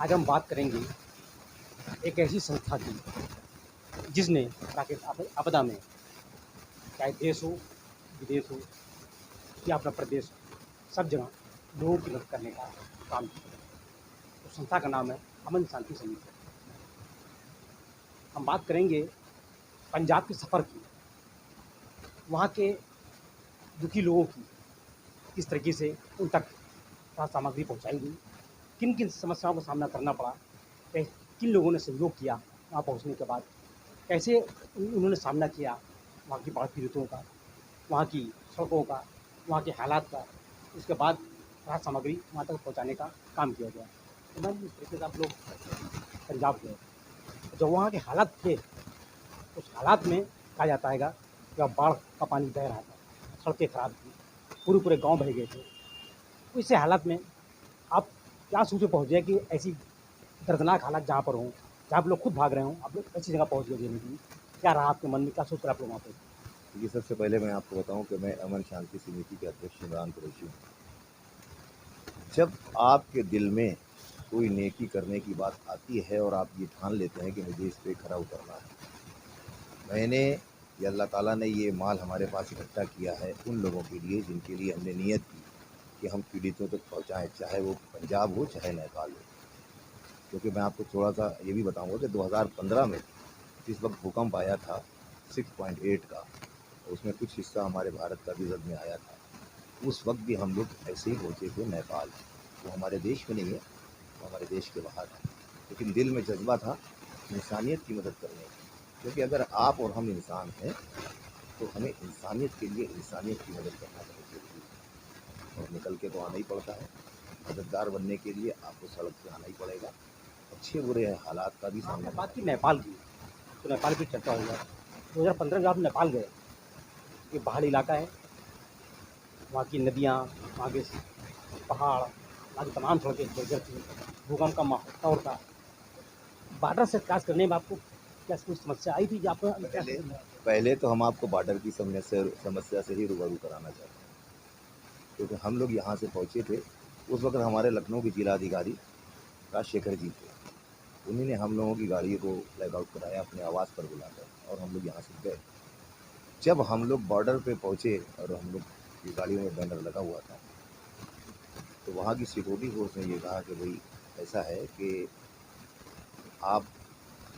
आज हम बात करेंगे एक ऐसी संस्था की जिसने प्राकृतिक आपदा में, चाहे देश हो, विदेश हो या अपना प्रदेश हो, सब जगह लोगों की मदद करने का काम किया। उस संस्था का नाम है अमन शांति समिति। हम बात करेंगे पंजाब के सफ़र की, वहाँ के दुखी लोगों की, किस तरीके से उन तक राहत सामग्री पहुँचाई गई, किन किन समस्याओं का सामना करना पड़ा, किन लोगों ने सहयोग किया वहाँ पहुँचने के बाद, कैसे उन्होंने सामना किया वहाँ की बाढ़ पीड़ितों का, वहाँ की सड़कों का, वहाँ के हालात का। उसके बाद राहत सामग्री वहाँ तक पहुँचाने का काम किया गया। तो मैम, इस तरीके से आप लोग पंजाब गए, जो वहाँ के हालात थे, उस हालात में कहा जाता है कि वहाँ बाढ़ का पानी बह रहा था, सड़कें खराब थी, पूरे गाँव बह गए थे। तो ऐसे हालात में आप क्या सोच के पहुँचे कि ऐसी दर्दनाक हालात जहाँ पर हों, जहाँ आप लोग खुद भाग रहे हों, आप लोग ऐसी जगह पहुँच गए देने के लिए, क्या रहा आपके मन में, क्या सोच कर आप लोग वहाँ पे? देखिए, सबसे पहले मैं आपको बताऊं कि मैं अमन शांति समिति के अध्यक्ष इमरान कुरैशी हूँ। जब आपके दिल में कोई नेकी करने की बात आती है और आप ये ठान लेते हैं कि मुझे इस पे खरा उतरना है, मैंने या अल्लाह ताला ने ये माल हमारे पास इकट्ठा किया है उन लोगों के लिए जिनके लिए हमने नियत की कि हम पीड़ितों तक पहुँचाएँ, चाहे वो पंजाब हो चाहे नेपाल हो। क्योंकि मैं आपको थोड़ा सा ये भी बताऊँगा कि 2015 में जिस वक्त भूकंप आया था 6.8 का, उसमें कुछ हिस्सा हमारे भारत का भी जद में आया था। उस वक्त भी हम लोग ऐसे ही पहुँचे थे नेपाल। वो हमारे देश में नहीं है, वो हमारे देश के बाहर है, लेकिन दिल में जज्बा था इंसानियत की मदद करने का। क्योंकि अगर आप और हम इंसान हैं तो हमें इंसानियत के लिए इंसानियत की मदद करना बहुत ज़रूरी है और निकल के तो आना ही पड़ता है। मददगार बनने के लिए आपको सड़क पे आना ही पड़ेगा। अच्छे बुरे हालात का भी सामना आपने बात की नेपाल की, तो नेपाल की चर्चा हो गया। 2015 में आप नेपाल गए, ये पहाड़ी इलाका है, वहाँ की नदियाँ, वहाँ के पहाड़, वहाँ की तमाम सड़कें जर्जर थी, भूकंप का माहौल था। बॉर्डर से क्रॉस करने में आपको क्या कोई समस्या आई थी कि आपको क्या? पहले तो हम आपको बॉर्डर की समस्या से ही रूबरू कराना चाहते हैं। क्योंकि हम लोग यहाँ से पहुँचे थे, उस वक्त हमारे लखनऊ के जिलाधिकारी राजशेखर जी थे। उन्होंने हम लोगों की गाड़ी को फ्लैग आउट कराया अपने आवास पर बुलाकर और हम लोग यहाँ से गए। जब हम लोग बॉर्डर पे पहुँचे और हम लोग की गाड़ियों में बैनर लगा हुआ था, तो वहाँ की सिक्योरिटी फोर्स ने ये कहा कि भाई ऐसा है कि आप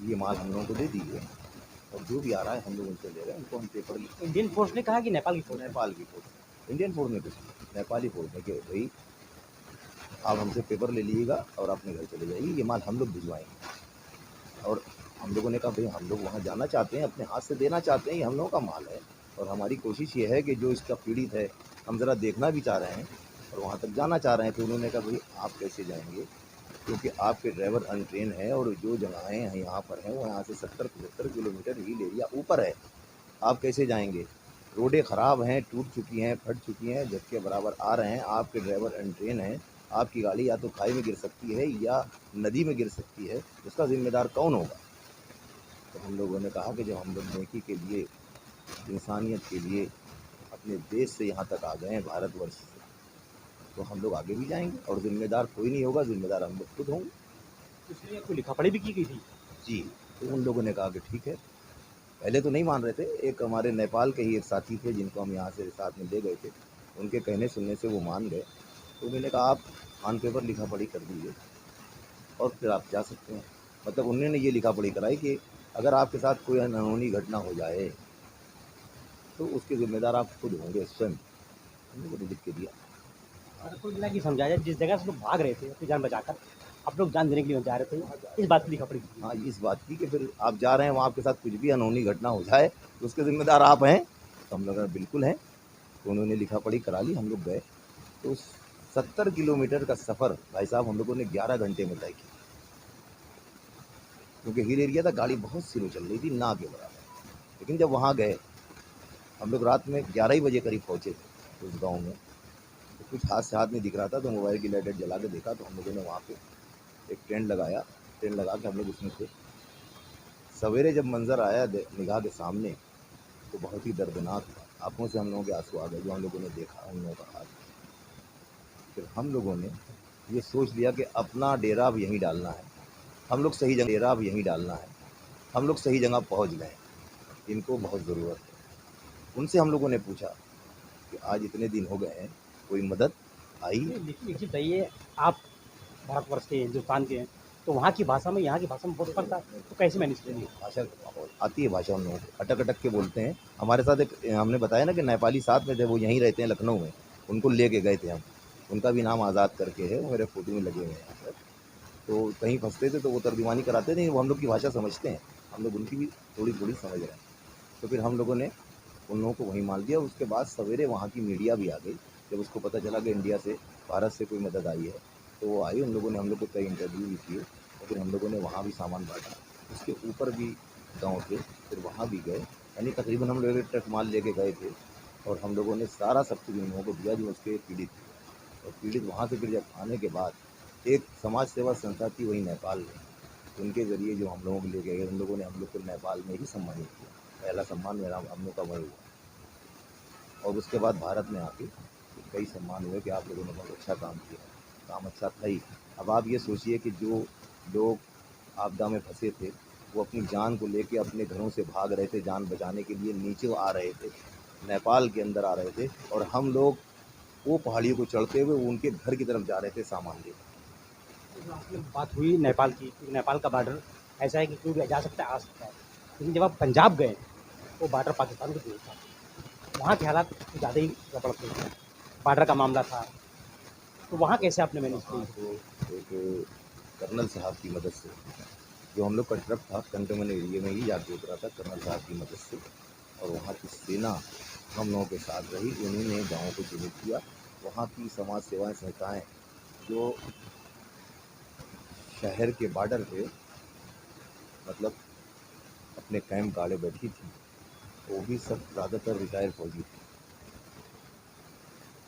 ये माल हम लोगों को दे दीजिए और जो भी आ रहा है हम लोग उनसे ले रहे हैं, उनको हम पेपर इंडियन फोर्स ने कहा कि नेपाल की फोर्स? नेपाल की फोर्स, इंडियन फोर्स ने कुछ नेपाली फोर्स ने कि भाई आप हमसे पेपर ले लीजिएगा और अपने घर चले जाइए, ये माल हम लोग भिजवाएंगे। और हम लोगों ने कहा भाई हम लोग वहाँ जाना चाहते हैं, अपने हाथ से देना चाहते हैं, ये हम लोगों का माल है और हमारी कोशिश ये है कि जो इसका पीड़ित है हम ज़रा देखना भी चाह रहे हैं और वहाँ तक जाना चाह रहे हैं। तो उन्होंने कहा भाई आप कैसे जाएंगे, क्योंकि आपके ड्राइवर अनट्रेन है और जो जगहें हैं यहाँ पर हैं वो यहाँ से 70-75 किलोमीटर हिल एरिया ऊपर है, आप कैसे जाएंगे, रोडें ख़राब हैं, टूट चुकी हैं, फट चुकी हैं, जब के बराबर आ रहे हैं, आपके ड्राइवर अनट्रेन हैं, आपकी गाड़ी या तो खाई में गिर सकती है या नदी में गिर सकती है, उसका ज़िम्मेदार कौन होगा। तो हम लोगों ने कहा कि जब हम लोग नेकी के लिए, इंसानियत के लिए अपने देश से यहाँ तक आ गए हैं, भारतवर्ष से, तो हम लोग आगे भी जाएंगे और ज़िम्मेदार कोई नहीं होगा, ज़िम्मेदार हम लोग खुद होंगे। इसलिए कोई लिखा पढ़ी भी की गई थी? जी। तो उन लोगों ने कहा कि ठीक है। पहले तो नहीं मान रहे थे, एक हमारे नेपाल के ही एक साथी थे जिनको हम यहाँ से साथ में ले गए थे, उनके कहने सुनने से वो मान गए। तो उन्होंने कहा आप ऑन पेपर लिखा पढ़ी कर दीजिए और फिर आप जा सकते हैं। मतलब उन्होंने ये लिखा पढ़ी कराई कि अगर आपके साथ कोई अनहोनी घटना हो जाए तो उसके ज़िम्मेदार आप खुद होंगे स्वयं। हम लोगों ने लिख के दिया। अगर कोई मिला कि समझाया, जिस जगह से लोग भाग रहे थे अपनी जान बचाकर, आप लोग जान देने के लिए जा रहे थे, इस बात की लिखा पढ़ी की? हाँ, इस बात की कि फिर आप जा रहे हैं वहाँ आपके साथ कुछ भी अनहोनी घटना हो जाए तो उसके ज़िम्मेदार आप हैं। तो हम लोग बिल्कुल हैं। तो उन्होंने लिखा पढ़ी करा ली, हम लोग गए। तो 70 किलोमीटर का सफ़र भाई साहब हम लोगों ने 11 घंटे में तय किया, क्योंकि हिल एरिया था, गाड़ी बहुत स्लो चल रही थी, ना के बराबर। लेकिन जब वहाँ गए, हम लोग रात में 11 ही बजे करीब पहुँचे थे उस गाँव में। तो कुछ हाथ से हाथ नहीं दिख रहा था, तो मोबाइल की लाइट जला के देखा तो हम लोगों ने वहाँ पे एक टेंट लगाया। टेंट लगा के हम लोग उसमें थे। सवेरे जब मंज़र आया निगाह के सामने तो बहुत ही दर्दनाक था। आँखों से हम लोगों के आंसू आ गए जो हम लोगों ने देखा उन लोगों का हाल। फिर हम लोगों ने ये सोच लिया कि अपना डेरा अब यहीं डालना है, हम लोग सही जगह डेरा अब यहीं डालना है, हम लोग सही जगह पहुँच गए हैं, इनको बहुत ज़रूरत है। उनसे हम लोगों ने पूछा कि आज इतने दिन हो गए हैं, कोई मदद आई? नहीं, लेकिन एक चीज़ बताइए, आप भारतवर्ष के, हिंदुस्तान के हैं, तो वहाँ की भाषा में यहाँ की भाषा में बहुत फ़र्क था, तो कैसे मैनेज करेंगे? भाषा आती है, भाषा उन लोगों को अटक-अटक के बोलते हैं। हमारे साथ एक हमने बताया ना कि नेपाली साथ में थे, वो यहीं रहते हैं लखनऊ में, उनको लेके गए थे हम। उनका भी नाम आज़ाद करके है, वो मेरे फ़ोटो में लगे हुए हैं यहाँ पर। तो कहीं फँसते थे तो वो तर्जुमानी कराते थे, वो हम लोग की भाषा समझते हैं, हम लोग उनकी भी थोड़ी-थोड़ी समझ रहे हैं। तो फिर हम लोगों ने उन लोगों को वहीं मान लिया। उसके बाद सवेरे वहाँ की मीडिया भी आ गई, जब उसको पता चला कि इंडिया से, भारत से कोई मदद आई है, तो वो आई, उन लोगों ने हम लोग को कई इंटरव्यू भी किए और फिर हम लोगों ने वहाँ भी सामान बाँटा। उसके ऊपर भी गाँव थे, फिर वहाँ भी गए, यानी तकरीबन हम लोग 1 ट्रक माल लेके गए थे और हम लोगों ने सारा सब कुछ उन लोगों को दिया जो उसके पीड़ित थे। और पीड़ित वहाँ से फिर जब आने के बाद एक समाज सेवा संस्था थी वहीं नेपाल में, उनके ज़रिए जो हम लोगों को लेके गए, उन लोगों ने हम लोग को नेपाल में ही सम्मानित किया। पहला सम्मान मेरा हम लोग का वही हुआ और उसके बाद भारत में आके कई सम्मान हुए कि आप लोगों ने बहुत अच्छा काम किया। काम अच्छा था ही। अब आप ये सोचिए कि जो लोग आपदा में फँसे थे, वो अपनी जान को लेके अपने घरों से भाग रहे थे, जान बचाने के लिए नीचे आ रहे थे, नेपाल के अंदर आ रहे थे और हम लोग वो पहाड़ियों को चढ़ते हुए वो उनके घर की तरफ जा रहे थे सामान लेकर। तो आपने बात हुई नेपाल की, क्योंकि नेपाल का बॉर्डर ऐसा है कि कोई भी जा सकता है, आ सकता है। लेकिन जब आप पंजाब गए, वो बॉर्डर पाकिस्तान के दूर था। वहाँ के हालात कुछ ज़्यादा ही गड़बड़ थे। बॉर्डर का मामला था, तो वहाँ कैसे आपने मैनेज वहाँ किया? तो एक कर्नल साहब की मदद से, जो हम लोग का ट्रक था कंटेनमेंट एरिया में ही जाके उतरा था कर्नल साहब की मदद से, और वहाँ की सेना हम लोगों के साथ रही, उन्होंने गाँव को चिन्हित किया। वहाँ की समाज सेवाएं संस्थाएं जो शहर के बॉर्डर पे मतलब अपने कैंप गाड़े बैठी थी, वो भी सब ज़्यादातर रिटायर्ड फौजी थे।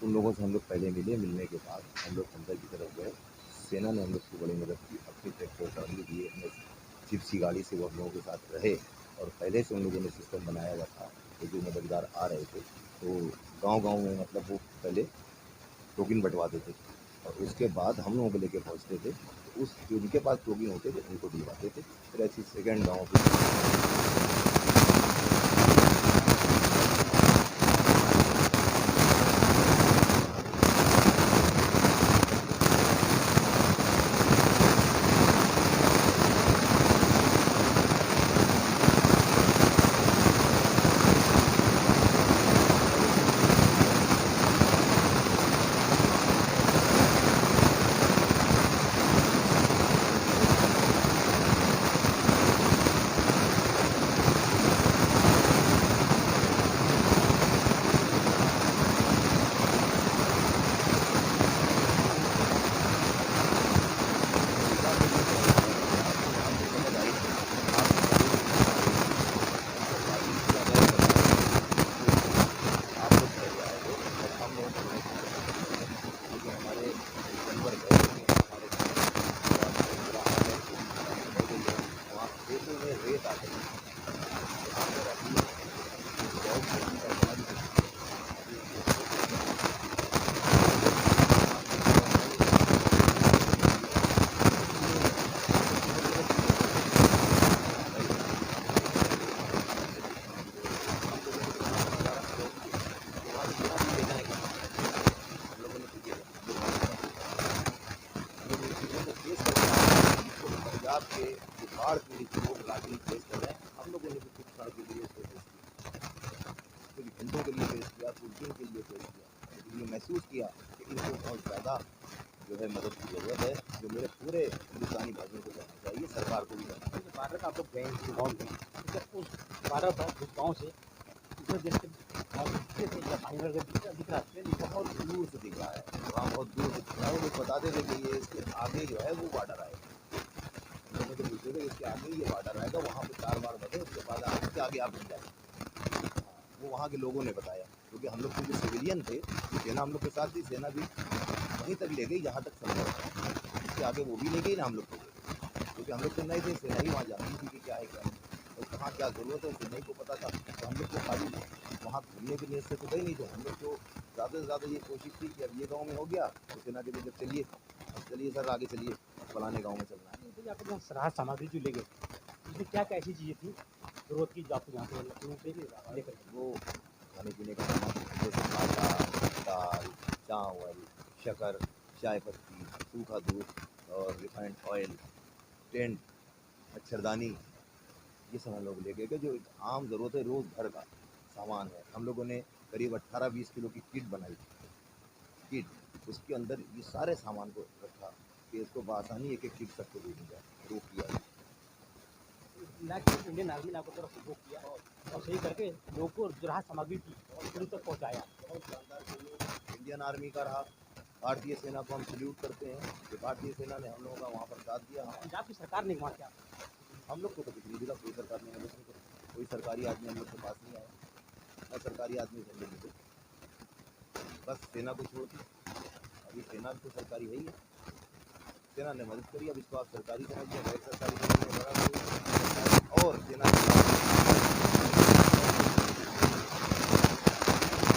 उन लोगों से हम लोग पहले मिले, मिलने के बाद हम लोग अंदर की तरफ गए। सेना ने हम लोग की बड़ी मदद की, अपनी ट्रैक्टर ट्राली दिए, अपने जिप्सी गाड़ी से वो हम लोगों के साथ रहे और पहले से उन लोगों ने सिस्टम बनाया हुआ था कि जो मददगार आ रहे थे तो गांव-गांव में मतलब वो पहले टोकन बँटवाते थे और उसके बाद हम लोगों को लेके पहुँचते थे। तो उस जो उनके पास टोकन होते थे उनको दिलवाते थे। फिर ऐसे सेकंड गाँव पे पंजाब के जो बाढ़ पीड़ित लोग लाठी फेस कर रहे हैं, हम लोगों ने भी कुछ क्षण के लिए उसको फेस किया, कुछ घंटों के लिए फेस किया, कुछ दिन के लिए फेस किया, लेकिन ये महसूस किया कि इनको बहुत ज़्यादा जो है मदद की ज़रूरत है, जो मेरे पूरे हिंदुस्तानी भाइयों को करना चाहिए, सरकार को भी करना चाहिए। बॉर्डर का आप लोग गए, उस गाँव गए, तो जब उस बॉर्डर पर उस गाँव से दूसरे देश के गाँव दिखते थे या पानी वगैरह दिख रहा था, नहीं बहुत दूर से दिख रहा है, वहाँ बहुत दूर से दिख रहा है, वो लोग बताते थे कि ये इसके आगे जो है वो बॉर्डर आएगा। हम लोग मुझे पूछते थे इसके आगे ये बॉर्डर आएगा, वहाँ पे 4 बार बने, उसके बाद उसके आगे आप मिल जाएंगे। हाँ, वो वहाँ के लोगों ने बताया, क्योंकि हम लोग क्योंकि सिविलियन थे, तो सेना हम लोग के साथ थी, सेना भी वहीं तक ले गई जहाँ तक संभव था, उसके आगे वो भी ले गई ना हम लोग को, क्योंकि हम लोग तो नए थे, सेना ही वहाँ जानती थी कि क्या है क्या नहीं और कहाँ क्या ज़रूरत है, सेना ही को पता था। तो हम लोग को खाली वहाँ घूमने की नीयत से तो गए नहीं थे, हम लोग को ज़्यादा से ज़्यादा ये कोशिश थी कि अब ये गाँव में हो गया तो सेना के लिए जब चलिए चलिए सर आगे चलिए, फलाने गाँव में चलना है। तो आपको यहाँ राहत सामग्री जो ले गए उसमें क्या क्या ऐसी चीज़ें थी जरूरत की जो आपको यहाँ पे लखनऊ से लेकर के? वो खाने पीने का सामान जैसे आटा, दाल, चावल, शक्कर, चाय पत्ती, सूखा दूध और रिफाइंड ऑयल, टेंट, मच्छरदानी, ये सब हम लोग ले गए जो एक आम ज़रूरत है, रोज़ भर का सामान है। हम लोगों ने करीब 18-20 किलो की किट बनाई थी। किट उसके अंदर ये सारे सामान को रखा कि इसको बआसानी एक एक किट सबको दे दी जाए, वो किया। लाके इंडियन आर्मी ने आपको तरफ उपयोग किया और सही करके लोगों को जो राहत सामग्री थी और पुलिस तक पहुँचाया। इंडियन आर्मी का रहा, भारतीय सेना को हम सल्यूट करते हैं कि भारतीय सेना ने हम लोगों का वहाँ पर साथ दिया। पंजाब की सरकार ने वहाँ क्या हम लोग को तो कुछ नहीं दिला, कोई सरकार ने मदद नहीं करी, कोई सरकारी आदमी हम लोग के पास नहीं आया, न सरकारी आदमी से हम लोग मिले, बस सेना को छोड़ दी। अभी सेना तो सरकारी है ही है, सेना ने मदद करी, अब इसको आप सरकारी समझिए, गैर सरकारी समझिए, बड़ा कोई सरकारी और सेना